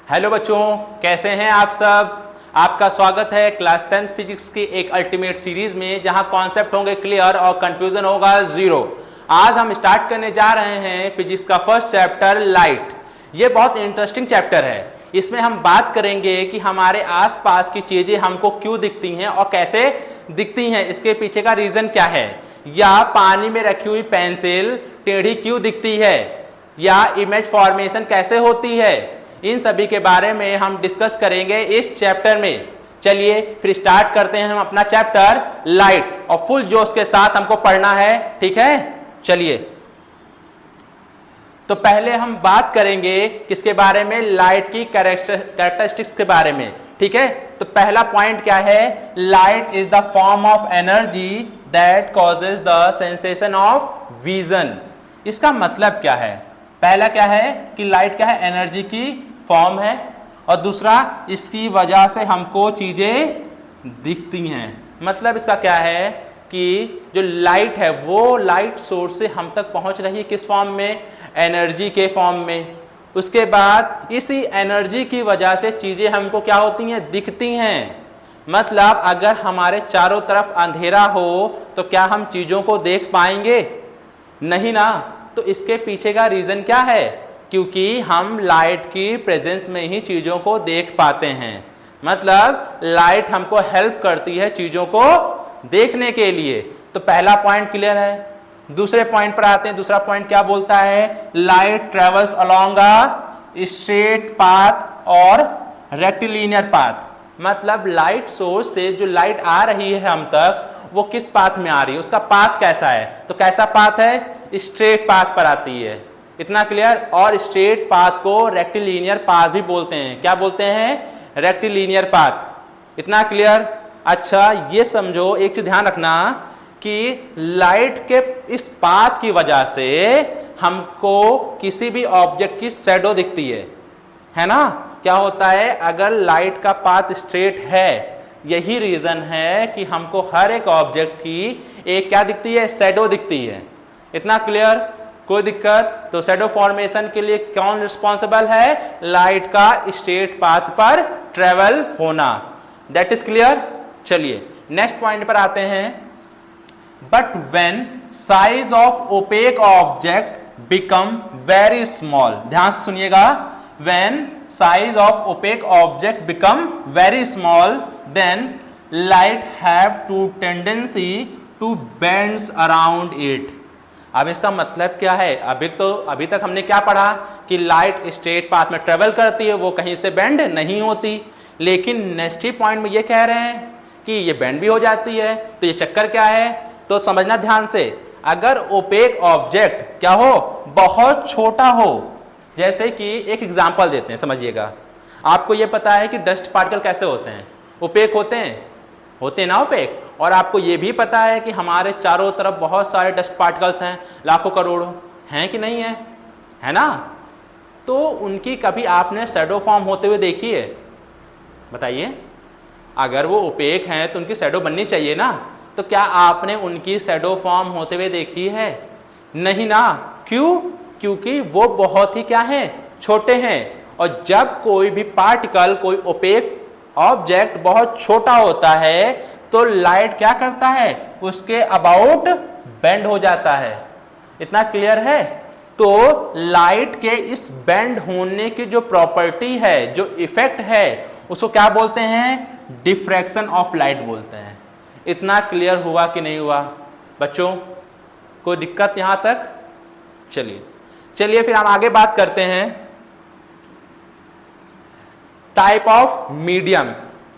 Hello बच्चों, कैसे हैं आप सब। आपका स्वागत है क्लास 10th फिजिक्स की एक अल्टीमेट सीरीज में, जहां कॉन्सेप्ट होंगे क्लियर और कंफ्यूजन होगा जीरो। आज हम स्टार्ट करने जा रहे हैं फिजिक्स का फर्स्ट चैप्टर लाइट। ये बहुत इंटरेस्टिंग चैप्टर है। इसमें हम बात करेंगे कि हमारे आसपास की चीजें हमको क्यों दिखती हैं और कैसे दिखती हैं, इसके पीछे का रीजन क्या है, या पानी में रखी हुई पेंसिल टेढ़ी क्यों दिखती है, या इमेज फॉर्मेशन कैसे होती है। इन सभी के बारे में हम डिस्कस करेंगे इस चैप्टर में। चलिए फिर स्टार्ट करते हैं हम अपना चैप्टर लाइट, और फुल जोश के साथ हमको पढ़ना है, ठीक है। चलिए, तो पहले हम बात करेंगे किसके बारे में, लाइट की कैरेक्टरिस्टिक्स के बारे में, ठीक है। तो पहला पॉइंट क्या है, light is the form of energy that causes the sensation of vision. इसका मतलब क्या है, पहला क्या है कि लाइट क्या है, एनर्जी की फॉर्म है, और दूसरा इसकी वजह से हमको चीजें दिखती हैं। मतलब इसका क्या है कि जो लाइट है वो लाइट सोर्स से हम तक पहुंच रही है, किस फॉर्म में, एनर्जी के फॉर्म में। उसके बाद इसी एनर्जी की वजह से चीजें हमको क्या होती हैं, दिखती हैं। मतलब अगर हमारे चारों तरफ अंधेरा हो तो क्या हम चीजों को देख पाएंगे, नहीं ना। तो इसके पीछे का रीजन क्या है, क्योंकि हम लाइट की प्रेजेंस में ही चीजों को देख पाते हैं। मतलब लाइट हमको हेल्प करती है चीजों को देखने के लिए। तो पहला पॉइंट क्लियर है। दूसरे पॉइंट पर आते हैं। दूसरा पॉइंट क्या बोलता है, light travels along a straight path और रेक्टिलिनियर पाथ। मतलब लाइट सोर्स से जो लाइट आ रही है हम तक, वो किस पाथ में आ रही है, उसका पाथ कैसा है। तो कैसा पाथ है, स्ट्रेट पाथ पर आती है। इतना क्लियर। और स्ट्रेट पाथ को रेक्टिलिनियर पाथ भी बोलते हैं। क्या बोलते हैं, रेक्टिलिनियर पाथ। इतना क्लियर। अच्छा, ये समझो, एक चीज ध्यान रखना कि लाइट के इस पाथ की वजह से हमको किसी भी ऑब्जेक्ट की शैडो दिखती है ना। क्या होता है, अगर लाइट का पाथ स्ट्रेट है, यही रीजन है कि हमको हर एक ऑब्जेक्ट की एक क्या दिखती है, शैडो दिखती है। इतना क्लियर, कोई दिक्कत। तो शैडो फॉर्मेशन के लिए कौन रिस्पॉन्सिबल है, लाइट का स्ट्रेट पाथ पर ट्रेवल होना। That is clear. चलिए नेक्स्ट पॉइंट पर आते हैं। But when size of opaque object become very small, ध्यान से सुनिएगा, when size of opaque object become very small, then light have to tendency to bends around it. अब इसका मतलब क्या है, अभी तक हमने क्या पढ़ा कि लाइट स्ट्रेट पाथ में ट्रेवल करती है, वो कहीं से बेंड नहीं होती। लेकिन नेक्स्ट ही पॉइंट में ये कह रहे हैं कि ये बेंड भी हो जाती है। तो ये चक्कर क्या है, तो समझना ध्यान से। अगर ओपेक ऑब्जेक्ट क्या हो, बहुत छोटा हो, जैसे कि एक एग्जांपल देते हैं, समझिएगा। आपको ये पता है कि डस्ट पार्टिकल कैसे होते हैं, ओपेक होते हैं ना, ओपेक। और आपको ये भी पता है कि हमारे चारों तरफ बहुत सारे डस्ट पार्टिकल्स हैं, लाखों करोड़ों, हैं कि नहीं है ना। तो उनकी कभी आपने शैडो फॉर्म होते हुए देखी है, बताइए। अगर वो ओपेक हैं तो उनकी शैडो बननी चाहिए ना। तो क्या आपने उनकी शैडो फॉर्म होते हुए देखी है, नहीं ना। क्यों, क्योंकि वो बहुत ही क्या है, छोटे हैं। और जब कोई भी पार्टिकल, कोई ओपेक ऑब्जेक्ट बहुत छोटा होता है, तो लाइट क्या करता है, उसके अबाउट बेंड हो जाता है। इतना क्लियर है। तो लाइट के इस बेंड होने की जो प्रॉपर्टी है, जो इफेक्ट है, उसको क्या बोलते हैं, डिफ्रैक्शन ऑफ लाइट बोलते हैं। इतना क्लियर हुआ कि नहीं हुआ बच्चों, कोई दिक्कत यहां तक। चलिए फिर हम आगे बात करते हैं टाइप ऑफ मीडियम,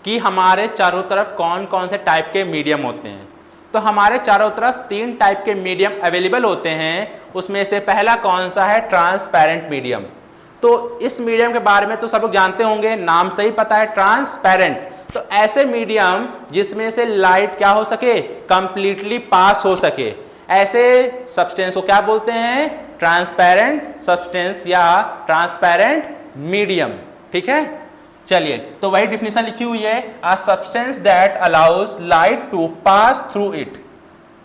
कि हमारे चारों तरफ कौन कौन से टाइप के मीडियम होते हैं। तो हमारे चारों तरफ 3 टाइप के मीडियम अवेलेबल होते हैं। उसमें से पहला कौन सा है, ट्रांसपेरेंट मीडियम। तो इस मीडियम के बारे में तो सब लोग जानते होंगे, नाम से ही पता है, ट्रांसपेरेंट। तो ऐसे मीडियम जिसमें से लाइट क्या हो सके, कंप्लीटली पास हो सके, ऐसे सब्सटेंस को क्या बोलते हैं, ट्रांसपेरेंट सब्सटेंस या ट्रांसपेरेंट मीडियम, ठीक है। चलिए, तो वही डिफिनेशन लिखी हुई है, a substance that allows light to pass through it,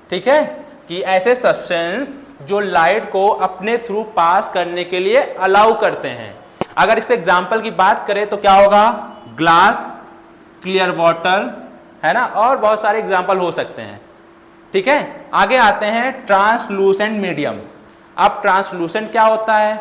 ठीक है। कि ऐसे सब्सटेंस जो लाइट को अपने थ्रू पास करने के लिए अलाउ करते हैं। अगर इसके एग्जाम्पल की बात करें तो क्या होगा, ग्लास, क्लियर वाटर, है ना, और बहुत सारे एग्जाम्पल हो सकते हैं। ठीक है, आगे आते हैं ट्रांसलूसेंट मीडियम। अब ट्रांसलूसेंट क्या होता है,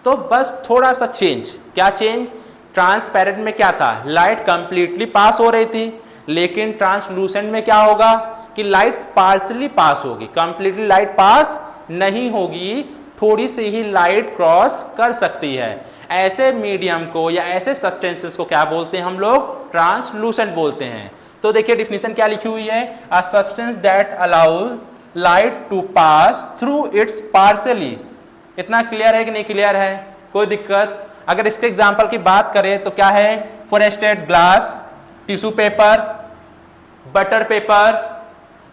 तो बस थोड़ा सा चेंज, क्या चेंज, ट्रांसपेरेंट में क्या था, लाइट कंप्लीटली पास हो रही थी, लेकिन ट्रांसलूसेंट में क्या होगा कि लाइट पार्शली पास होगी, कंप्लीटली लाइट पास नहीं होगी, थोड़ी सी ही लाइट क्रॉस कर सकती है। ऐसे मीडियम को या ऐसे सब्सटेंसेस को क्या बोलते हैं हम लोग, ट्रांसलूसेंट बोलते हैं। तो देखिए डिफिनीशन क्या लिखी हुई है, a substance that allows light to pass through its partially. इतना क्लियर है कि नहीं क्लियर है, कोई दिक्कत? अगर इसके एग्जांपल की बात करें तो क्या है, frosted glass, tissue paper, butter paper,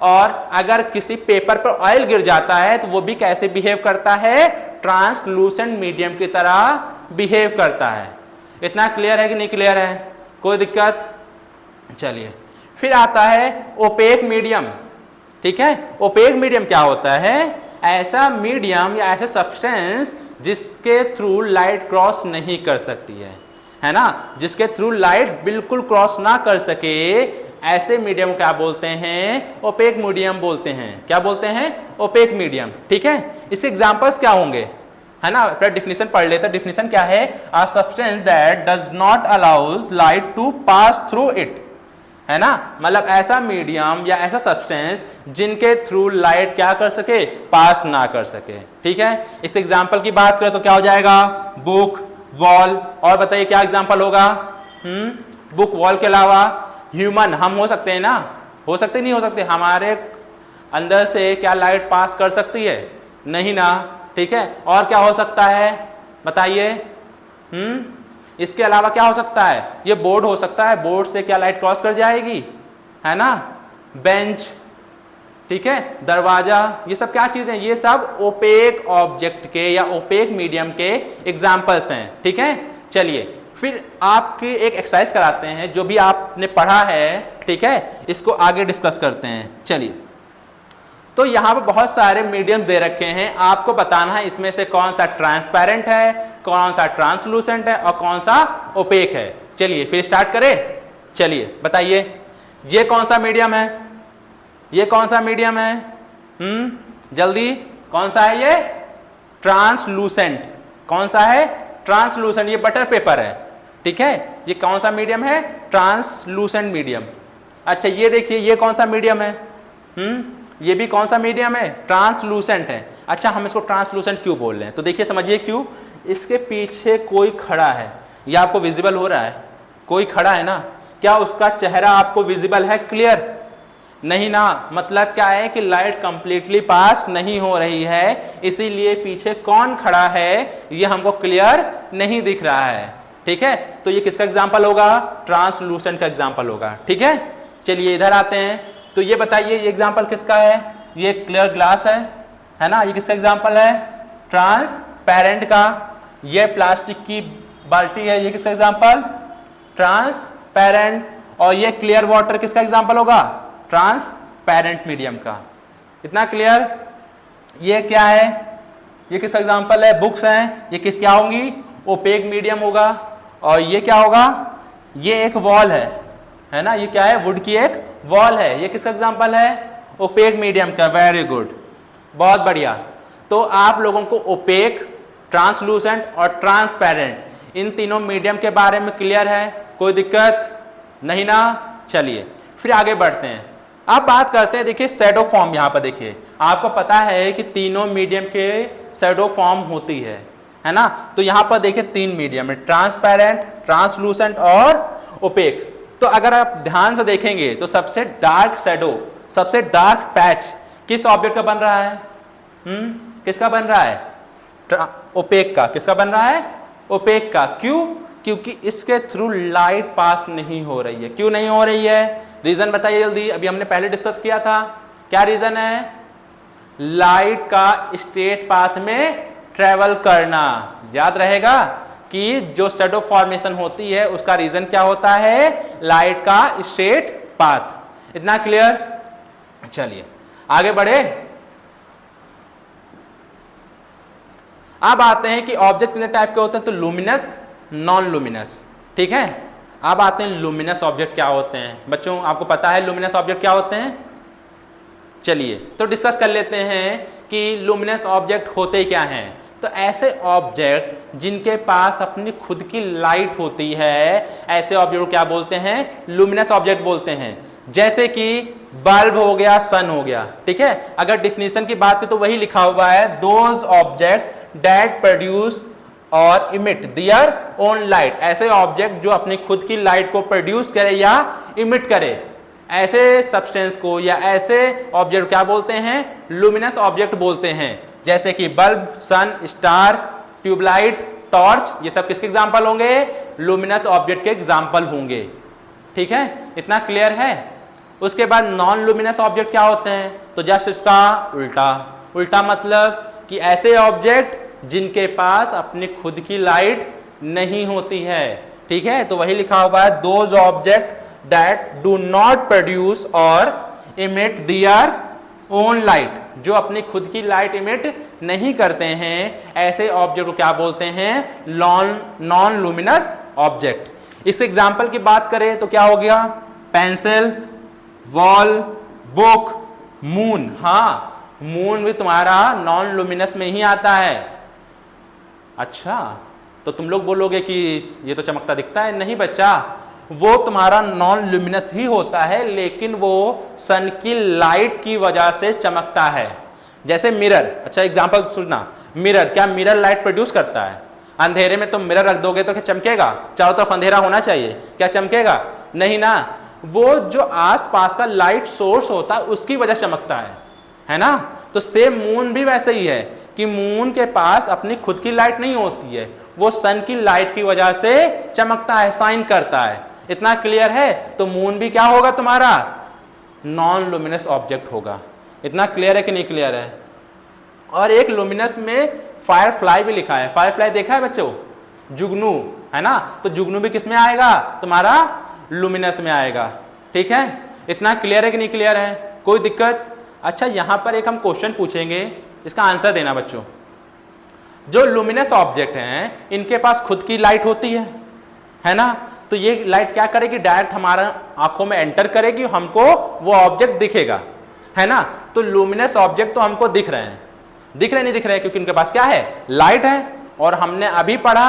और अगर किसी पेपर पर ऑयल गिर जाता है तो वो भी कैसे बिहेव करता है, ट्रांसलूसेंट मीडियम की तरह बिहेव करता है। इतना क्लियर है कि नहीं क्लियर है, कोई दिक्कत? चलिए फिर आता है ओपेक मीडियम। ठीक है, ओपेक मीडियम क्या होता है, ऐसा मीडियम या ऐसा सब्सटेंस जिसके थ्रू लाइट क्रॉस नहीं कर सकती है ना, जिसके थ्रू लाइट बिल्कुल क्रॉस ना कर सके, ऐसे मीडियम क्या बोलते हैं, ओपेक मीडियम बोलते हैं। क्या बोलते हैं, ओपेक मीडियम। ठीक है, इसके एग्जांपल्स क्या होंगे, है ना, पहले डिफिनीशन पढ़ लेते हैं। डिफिनीशन क्या है, a substance that does not allows light to pass through it, है ना, मतलब ऐसा मीडियम या ऐसा सब्सटेंस जिनके थ्रू लाइट क्या कर सके, पास ना कर सके। ठीक है, इस एग्जांपल की बात करें तो क्या हो जाएगा, बुक, वॉल, और बताइए क्या एग्जांपल होगा, बुक, वॉल के अलावा ह्यूमन, हम हो सकते हैं ना, हो सकते नहीं हो सकते, हमारे अंदर से क्या लाइट पास कर सकती है, नहीं ना। ठीक है, और क्या हो सकता है बताइए, इसके अलावा क्या हो सकता है, ये बोर्ड हो सकता है, बोर्ड से क्या लाइट क्रॉस कर जाएगी, है ना, बेंच, ठीक है, दरवाजा, ये सब क्या चीजें, ये सब ओपेक ऑब्जेक्ट के या ओपेक मीडियम के एग्जांपल्स हैं। ठीक है, चलिए फिर आपकी एक एक्सरसाइज कराते हैं, जो भी आपने पढ़ा है, ठीक है, इसको आगे डिस्कस करते हैं। चलिए, तो यहां पर बहुत सारे मीडियम दे रखे हैं, आपको बताना है इसमें से कौन सा ट्रांसपेरेंट है, कौन सा ट्रांसलूसेंट है और कौन सा ओपेक है। चलिए फिर स्टार्ट करें। चलिए बताइए, ये कौन सा मीडियम है, ये कौन सा मीडियम है, जल्दी, कौन सा है ये, ट्रांसलूसेंट। कौन सा है, ट्रांसलूसेंट, ये बटर पेपर है। ठीक है, ये कौन सा मीडियम है, ट्रांसलूसेंट मीडियम। अच्छा ये देखिए, ये कौन सा मीडियम है, ये भी कौन सा मीडियम है, ट्रांसलूसेंट है। अच्छा हम इसको ट्रांसलूसेंट क्यों बोल रहे हैं, तो देखिए समझिए क्यों, इसके पीछे कोई खड़ा है, ये आपको विजिबल हो रहा है, कोई खड़ा है ना, क्या उसका चेहरा आपको विजिबल है, क्लियर नहीं ना, मतलब क्या है कि लाइट कंप्लीटली पास नहीं हो रही है, इसीलिए पीछे कौन खड़ा है ये हमको क्लियर नहीं दिख रहा है। ठीक है, तो ये किसका एग्जांपल होगा, ट्रांसलूसेंट का एग्जांपल होगा। ठीक है, चलिए इधर आते हैं, तो ये बताइए ये एग्जांपल किसका है, ये क्लियर ग्लास है ना, ये किसका एग्जांपल है, ट्रांसपेरेंट का। ये प्लास्टिक की बाल्टी है, ये किसका एग्जांपल, ट्रांसपेरेंट। और ये क्लियर वाटर किसका एग्जांपल होगा, ट्रांसपेरेंट मीडियम का। इतना क्लियर। ये क्या है, ये किसका एग्जांपल है, बुक्स हैं, ये किस क्या होंगी, ओपेक मीडियम होगा। और ये क्या होगा, ये एक वॉल है ना, ये क्या है, वुड की एक वॉल है, ये किसका एग्जांपल है, ओपेक मीडियम का। वेरी गुड, बहुत बढ़िया। तो आप लोगों को ओपेक, ट्रांसलूसेंट और ट्रांसपेरेंट इन तीनों मीडियम के बारे में क्लियर है, कोई दिक्कत नहीं ना। चलिए फिर आगे बढ़ते हैं, अब बात करते हैं, देखिए शैडो फॉर्म। यहां पर देखिए आपको पता है कि तीनों मीडियम के शैडो फॉर्म होती है ना, तो यहां पर देखिए तीन मीडियम है, ट्रांसपेरेंट, ट्रांसलूसेंट और ओपेक। तो अगर आप ध्यान से देखेंगे तो सबसे डार्क शैडो, सबसे डार्क पैच किस ऑब्जेक्ट का बन रहा है, किसका बन रहा है, ओपेक का। किसका बन रहा है, ओपेक का। क्यों, क्योंकि इसके थ्रू लाइट पास नहीं हो रही है। क्यों नहीं हो रही है, रीजन बताइए जल्दी, अभी हमने पहले डिस्कस किया था, क्या रीजन है, लाइट का स्ट्रेट पाथ में ट्रेवल करना। याद रहेगा कि जो शैडो फॉर्मेशन होती है उसका रीजन क्या होता है, लाइट का स्ट्रेट पाथ। इतना क्लियर। चलिए आगे बढ़े। अब आते हैं कि ऑब्जेक्ट कितने टाइप के होते हैं, तो लुमिनस, नॉन लुमिनस। ठीक है, अब आते हैं लुमिनस ऑब्जेक्ट क्या होते हैं। बच्चों आपको पता है लुमिनस ऑब्जेक्ट क्या होते हैं? चलिए तो डिस्कस कर लेते हैं कि लुमिनस ऑब्जेक्ट होते क्या हैं। तो ऐसे ऑब्जेक्ट जिनके पास अपनी खुद की लाइट होती है, ऐसे ऑब्जेक्ट को क्या बोलते हैं? लुमिनस ऑब्जेक्ट बोलते हैं। जैसे कि बल्ब हो गया, सन हो गया। ठीक है, अगर डिफिनीशन की बात करें तो वही लिखा हुआ है, दोज ऑब्जेक्ट दैट प्रोड्यूस और इमिट देयर ओन लाइट। ऐसे ऑब्जेक्ट जो अपनी खुद की लाइट को प्रोड्यूस करे या इमिट करे, ऐसे सब्सटेंस को या ऐसे ऑब्जेक्ट क्या बोलते हैं? लुमिनस ऑब्जेक्ट बोलते हैं। जैसे कि बल्ब, सन, स्टार, ट्यूबलाइट, टॉर्च, ये सब किसके एग्जांपल होंगे? लुमिनस ऑब्जेक्ट के एग्जांपल होंगे। ठीक है, इतना क्लियर है। उसके बाद नॉन लुमिनस ऑब्जेक्ट क्या होते हैं? तो जस्ट इसका उल्टा। उल्टा मतलब कि ऐसे ऑब्जेक्ट जिनके पास अपनी खुद की लाइट नहीं होती है। ठीक है, तो वही लिखा हुआ है, those object that do not produce or emit their own light, जो अपनी खुद की लाइट इमिट नहीं करते हैं, ऐसे ऑब्जेक्ट को क्या बोलते हैं? Non luminous object. इस एग्जांपल की बात करें तो क्या हो गया? Pencil, wall, book, moon. हाँ, मून भी तुम्हारा नॉन लुमिनस में ही आता है। अच्छा, तो तुम लोग बोलोगे कि ये तो चमकता दिखता है। नहीं बच्चा, वो तुम्हारा नॉन लुमिनस ही होता है, लेकिन वो सन की लाइट की वजह से चमकता है। जैसे मिरर। अच्छा एग्जांपल सुनना, मिरर, क्या मिरर लाइट प्रोड्यूस करता है? अंधेरे में तुम मिरर रख दोगे तो क्या चमकेगा? चारों तरफ अंधेरा होना चाहिए, क्या चमकेगा? नहीं ना। वो जो आसपास का लाइट सोर्स होता है उसकी वजह से चमकता है ना। तो सेम मून भी वैसे ही है कि मून के पास अपनी खुद की लाइट नहीं होती है, वो सन की लाइट की वजह से चमकता है, शाइन करता है। इतना क्लियर है? तो मून भी क्या होगा तुम्हारा? नॉन लुमिनस ऑब्जेक्ट होगा। इतना क्लियर है कि नहीं क्लियर है? और एक लुमिनस में फायर फ्लाई भी लिखा है। फायर फ्लाई देखा है बच्चों? जुगनू, है ना। तो जुगनू भी किस में आएगा? तुम्हारा लुमिनस में आएगा। ठीक है, इतना क्लियर है कि नहीं क्लियर है? कोई दिक्कत? अच्छा, यहां पर एक हम क्वेश्चन पूछेंगे, इसका आंसर देना बच्चों। जो लुमिनस ऑब्जेक्ट हैं इनके पास खुद की लाइट होती है ना। तो ये लाइट क्या करेगी? डायरेक्ट हमारा आंखों में एंटर करेगी, हमको वो ऑब्जेक्ट दिखेगा, है ना। तो लुमिनस ऑब्जेक्ट तो हमको दिख रहे हैं, दिख रहे नहीं दिख रहे, क्योंकि उनके पास क्या है? लाइट है। और हमने अभी पढ़ा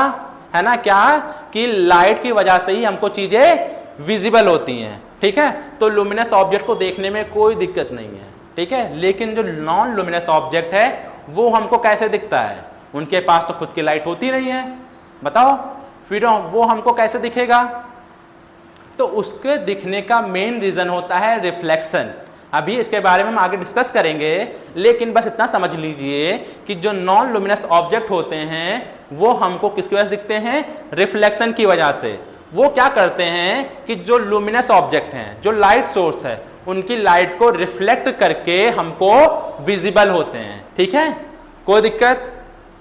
है ना क्या, कि लाइट की वजह से ही हमको चीजें विजिबल होती हैं। ठीक है, तो लुमिनस ऑब्जेक्ट को देखने में कोई दिक्कत नहीं है। ठीक है, लेकिन जो नॉन लुमिनस ऑब्जेक्ट है वो हमको कैसे दिखता है? उनके पास तो खुद की लाइट होती नहीं है। बताओ फिर वो हमको कैसे दिखेगा? तो उसके दिखने का मेन रीजन होता है रिफ्लेक्शन। अभी इसके बारे में हम आगे डिस्कस करेंगे, लेकिन बस इतना समझ लीजिए कि जो नॉन लुमिनस ऑब्जेक्ट होते हैं वो हमको किसकी वजह से दिखते हैं? रिफ्लेक्शन की वजह से। वो क्या करते हैं कि जो लुमिनस ऑब्जेक्ट हैं, जो लाइट सोर्स है, उनकी लाइट को रिफ्लेक्ट करके हमको विजिबल होते हैं। ठीक है, कोई दिक्कत?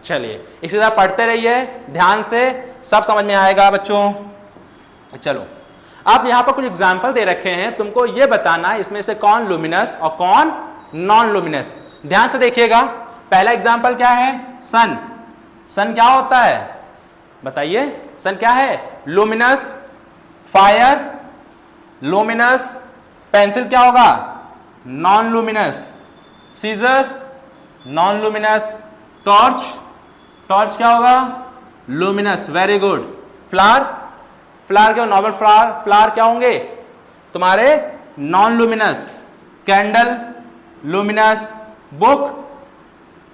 चलिए इसी तरह पढ़ते रहिए ध्यान से, सब समझ में आएगा बच्चों। चलो, आप यहां पर कुछ एग्जाम्पल दे रखे हैं, तुमको यह बताना इसमें से कौन लुमिनस और कौन नॉन लुमिनस। ध्यान से देखिएगा। पहला एग्जाम्पल क्या है? सन। सन क्या होता है बताइए? सन क्या है? लुमिनस। Fire luminous. पेंसिल क्या होगा? Non luminous. Scissor non luminous. Torch, torch क्या होगा? Luminous. Very good. Flower, flower क्या? नॉर्मल फ्लावर, फ्लावर क्या होंगे तुम्हारे? Non luminous. Candle luminous. Book,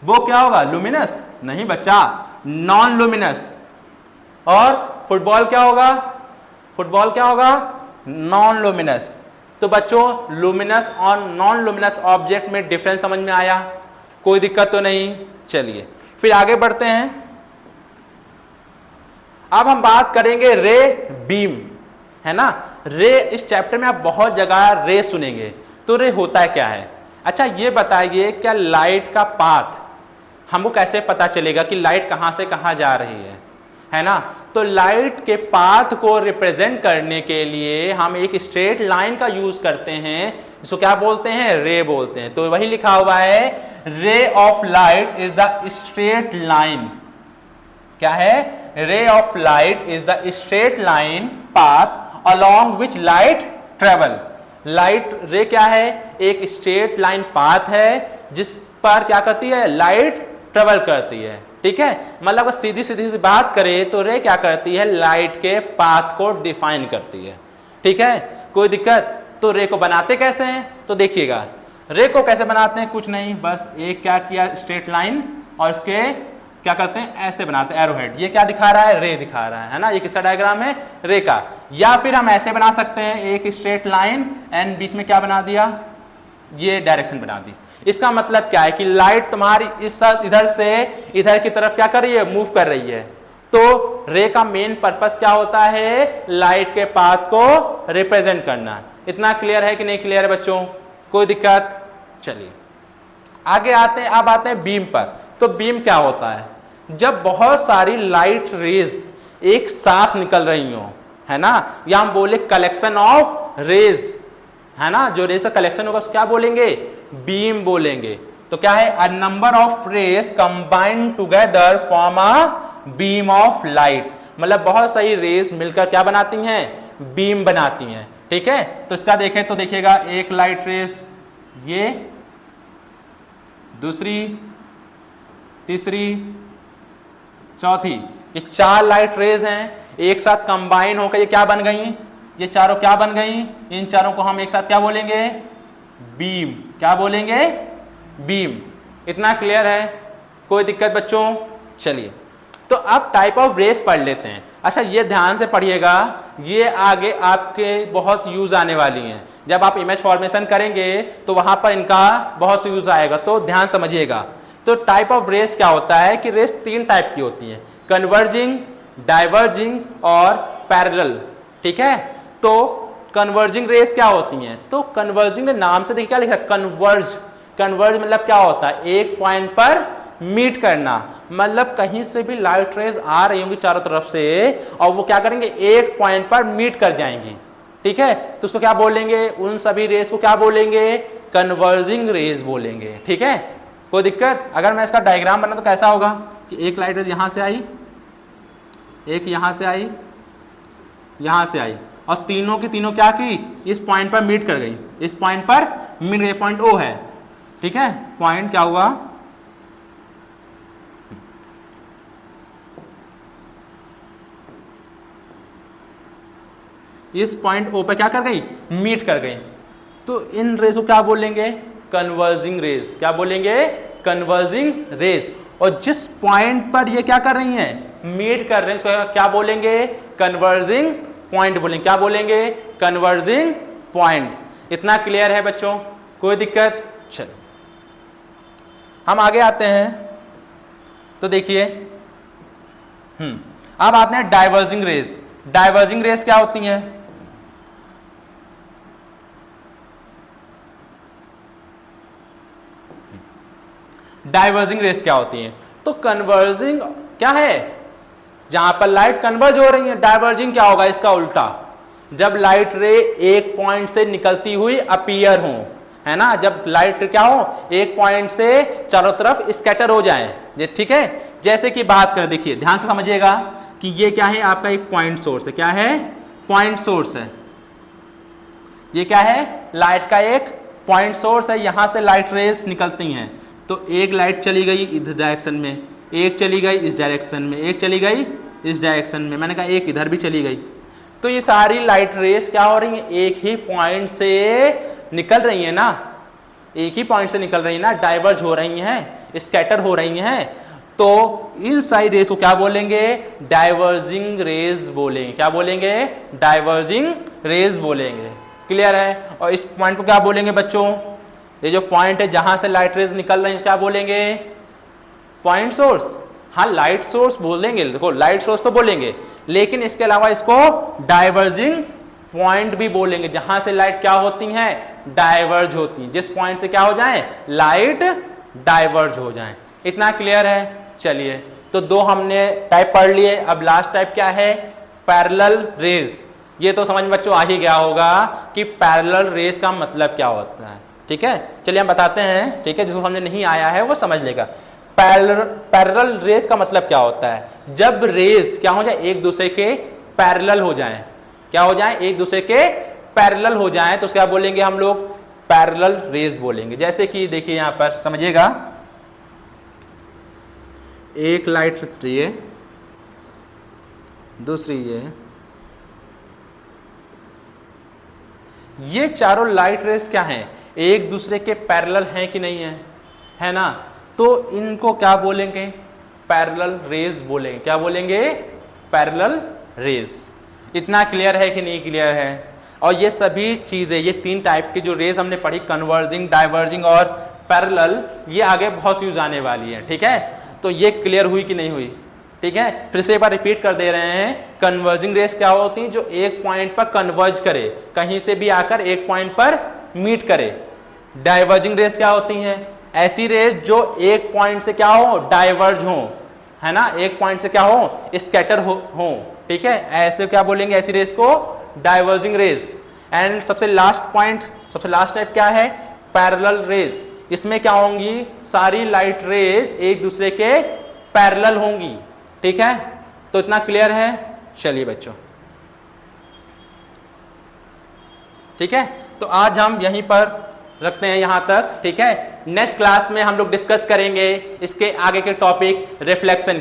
book क्या होगा? लुमिनस? नहीं बच्चा, नॉन लुमिनस। और फुटबॉल क्या होगा? फुटबॉल क्या होगा? Non luminous. तो बच्चों लुमिनस और नॉन लुमिनस ऑब्जेक्ट में डिफरेंस समझ में आया? कोई दिक्कत तो नहीं? चलिए फिर आगे बढ़ते हैं। अब हम बात करेंगे रे बीम, है ना। रे, इस चैप्टर में आप बहुत जगह रे सुनेंगे। तो रे होता है क्या है? अच्छा ये बताइए, क्या लाइट का पाथ हमको कैसे पता चलेगा कि लाइट कहां से कहां जा रही है ना। तो लाइट के पाथ को रिप्रेजेंट करने के लिए हम एक स्ट्रेट लाइन का यूज करते हैं, जिसको क्या बोलते हैं? रे बोलते हैं। तो वही लिखा हुआ है, ray of light is the straight line. क्या है? Ray of light is the straight line path along which light travel. Light रे क्या है? एक स्ट्रेट लाइन पाथ है जिस पर क्या करती है? लाइट ट्रेवल करती है। ठीक है, मतलब सीधी सीधी सी बात करें तो रे क्या करती है? लाइट के पाथ को डिफाइन करती है। ठीक है, कोई दिक्कत? तो रे को बनाते कैसे हैं तो देखिएगा। रे को कैसे बनाते हैं? कुछ नहीं, बस एक क्या किया? स्ट्रेट लाइन, और इसके क्या करते हैं? ऐसे बनाते हैं एरोहेड। ये क्या दिखा रहा है? रे दिखा रहा है ना। ये किसका डायग्राम है? रे का। या फिर हम ऐसे बना सकते हैं, एक स्ट्रेट लाइन एंड बीच में क्या बना दिया? ये डायरेक्शन बना दी। इसका मतलब क्या है कि लाइट तुम्हारी इस इधर से इधर की तरफ क्या कर रही है? मूव कर रही है। तो रे का मेन पर्पस क्या होता है? लाइट के पाथ को रिप्रेजेंट करना। इतना क्लियर है कि नहीं क्लियर है बच्चों? कोई दिक्कत? चलिए आगे आते हैं। अब आते हैं बीम पर। तो बीम क्या होता है? जब बहुत सारी लाइट रेज एक साथ निकल रही हो, है ना, या हम बोले कलेक्शन ऑफ रेज, है ना, जो रेज का कलेक्शन होगा उसको क्या बोलेंगे? बीम बोलेंगे। तो क्या है? A number of rays combined together form a beam of light. मतलब बहुत सारी रेज मिलकर क्या बनाती हैं? बीम बनाती हैं। ठीक है, तो इसका देखें तो देखिएगा, एक लाइट रेज, ये दूसरी, तीसरी, चौथी, ये 4 लाइट रेज हैं। एक साथ कंबाइन होकर ये क्या बन गई? ये चारों क्या बन गई? इन चारों को हम एक साथ क्या बोलेंगे? बीम। क्या बोलेंगे? बीम। इतना क्लियर है? कोई दिक्कत बच्चों? चलिए, तो अब टाइप ऑफ रेस पढ़ लेते हैं। अच्छा, ये ध्यान से पढ़िएगा, ये आगे आपके बहुत यूज आने वाली हैं। जब आप इमेज फॉर्मेशन करेंगे तो वहां पर इनका बहुत यूज आएगा, तो ध्यान समझिएगा। तो टाइप ऑफ रेस क्या होता है कि रेस 3 टाइप की होती है, कन्वर्जिंग, डाइवर्जिंग और पैरेलल। ठीक है, तो कन्वर्जिंग रेस क्या होती हैं? तो कन्वर्जिंग नाम से देखिए क्या लिखा है? कन्वर्ज। कन्वर्ज मतलब क्या होता है? एक पॉइंट पर मीट करना। मतलब कहीं से भी लाइट रेज आ रही होंगी चारों तरफ से और वो क्या करेंगे? एक पॉइंट पर मीट कर जाएंगी। ठीक है, तो उसको क्या बोलेंगे? उन सभी रेस को क्या बोलेंगे? कन्वर्जिंग रेस बोलेंगे। ठीक है, कोई दिक्कत? अगर मैं इसका डायग्राम बना तो कैसा होगा कि एक लाइट रेज यहां से आई, एक यहां से आई, यहां से आई, और तीनों की तीनों क्या की? इस पॉइंट पर मीट कर गई। इस पॉइंट पर मीट गई, पॉइंट ओ है। ठीक है, पॉइंट क्या हुआ? इस पॉइंट ओ पे क्या कर गई? मीट कर गई। तो इन रेज को क्या बोलेंगे? Converging rays. क्या बोलेंगे? Converging rays. और जिस पॉइंट पर ये क्या कर रही हैं? मीट कर रहे हैं, इसको क्या बोलेंगे? कन्वर्जिंग पॉइंट बोलेंगे। क्या बोलेंगे? Converging point. इतना क्लियर है बच्चों? कोई दिक्कत? चलो हम आगे आते हैं। तो देखिए, अब आते हैं डाइवर्जिंग रेज। डाइवर्जिंग रेज क्या होती हैं? डाइवर्जिंग रेस क्या होती हैं? तो कन्वर्जिंग क्या है? जहां पर लाइट कन्वर्ज हो रही है। डाइवर्जिंग क्या होगा? इसका उल्टा। जब लाइट रे एक पॉइंट से निकलती हुई अपीयर हो, है ना, जब लाइट क्या हो? एक पॉइंट से चारों तरफ स्कैटर हो जाए। ठीक है, जैसे कि बात करें, देखिए ध्यान से समझिएगा कि ये क्या है? आपका एक पॉइंट सोर्स है। क्या है? पॉइंट सोर्स है। ये क्या है? लाइट का एक पॉइंट सोर्स है। यहां से लाइट रेस निकलती हैं। तो एक लाइट चली गई इधर डायरेक्शन में, एक चली गई इस डायरेक्शन में, एक चली गई इस डायरेक्शन में, मैंने कहा एक इधर भी चली गई। तो ये सारी लाइट रेस क्या हो रही है? एक ही पॉइंट से निकल रही है ना, एक ही पॉइंट से निकल रही है ना, डाइवर्ज हो रही हैं, स्कैटर हो रही हैं। तो इन सारी रेस को क्या बोलेंगे? डाइवर्जिंग रेज बोलेंगे। क्या बोलेंगे? डाइवर्जिंग रेज बोलेंगे। क्लियर है? और इस पॉइंट को क्या बोलेंगे बच्चों? ये जो पॉइंट है जहां से लाइट रेज निकल रही है क्या बोलेंगे? Point source. हाँ, लाइट सोर्स बोलेंगे। देखो, लाइट सोर्स तो बोलेंगे, लेकिन इसके अलावा इसको डाइवर्जिंग पॉइंट भी बोलेंगे, जहां से लाइट क्या होती है? डाइवर्ज होती है। जिस पॉइंट से क्या हो जाए? लाइट डाइवर्ज हो जाए। इतना क्लियर है? चलिए, तो 2 हमने टाइप पढ़ लिए। अब लास्ट टाइप क्या है? Parallel raise. ये तो समझ में बच्चों आ ही गया होगा कि पैरेलल रेज का मतलब क्या होता है। ठीक है, चलिए हम बताते हैं। ठीक है, जिसको समझ नहीं आया है वो समझ लेगा। पैरेलल रेस का मतलब क्या होता है? जब रेस क्या हो जाए, एक दूसरे के पैरेलल हो जाएं, क्या हो जाएं, एक दूसरे के पैरेलल हो जाएं, तो क्या बोलेंगे हम लोग? पैरेलल रेस बोलेंगे। जैसे कि देखिए यहां पर समझिएगा, एक लाइट ये, दूसरी ये चारों लाइट रेस क्या हैं? एक दूसरे के पैरेलल हैं कि नहीं है ना? तो इनको क्या बोलेंगे? पैरेलल रेस बोलेंगे। क्या बोलेंगे? Parallel race. इतना क्लियर है कि नहीं क्लियर है? और ये सभी चीजें, ये तीन टाइप की जो रेस हमने पढ़ी, कन्वर्जिंग, डाइवर्जिंग और पैरेलल, ये आगे बहुत यूज आने वाली है। ठीक है, तो ये क्लियर हुई कि नहीं हुई? ठीक है, फिर से एक बार रिपीट कर दे रहे हैं। कन्वर्जिंग रेस क्या होती है? जो एक पॉइंट पर कन्वर्ज करे, कहीं से भी आकर एक पॉइंट पर मीट करे। डाइवर्जिंग रेस क्या होती है? ऐसी रेस जो एक पॉइंट से क्या हो, डाइवर्ज हो, है ना, एक पॉइंट से क्या हो, स्कैटर हो। ठीक है, ऐसे क्या बोलेंगे? ऐसी रेस को डाइवर्जिंग रेस। एंड सबसे लास्ट पॉइंट, सबसे लास्ट टाइप क्या है? Parallel rays. इसमें क्या होंगी? सारी लाइट रेस एक दूसरे के पैरेलल होंगी। ठीक है, तो इतना क्लियर है? चलिए बच्चों, ठीक है, तो आज हम यहीं पर रखते हैं, यहां तक। ठीक है, नेक्स्ट क्लास में हम लोग डिस्कस करेंगे इसके आगे के टॉपिक, रिफ्लेक्शन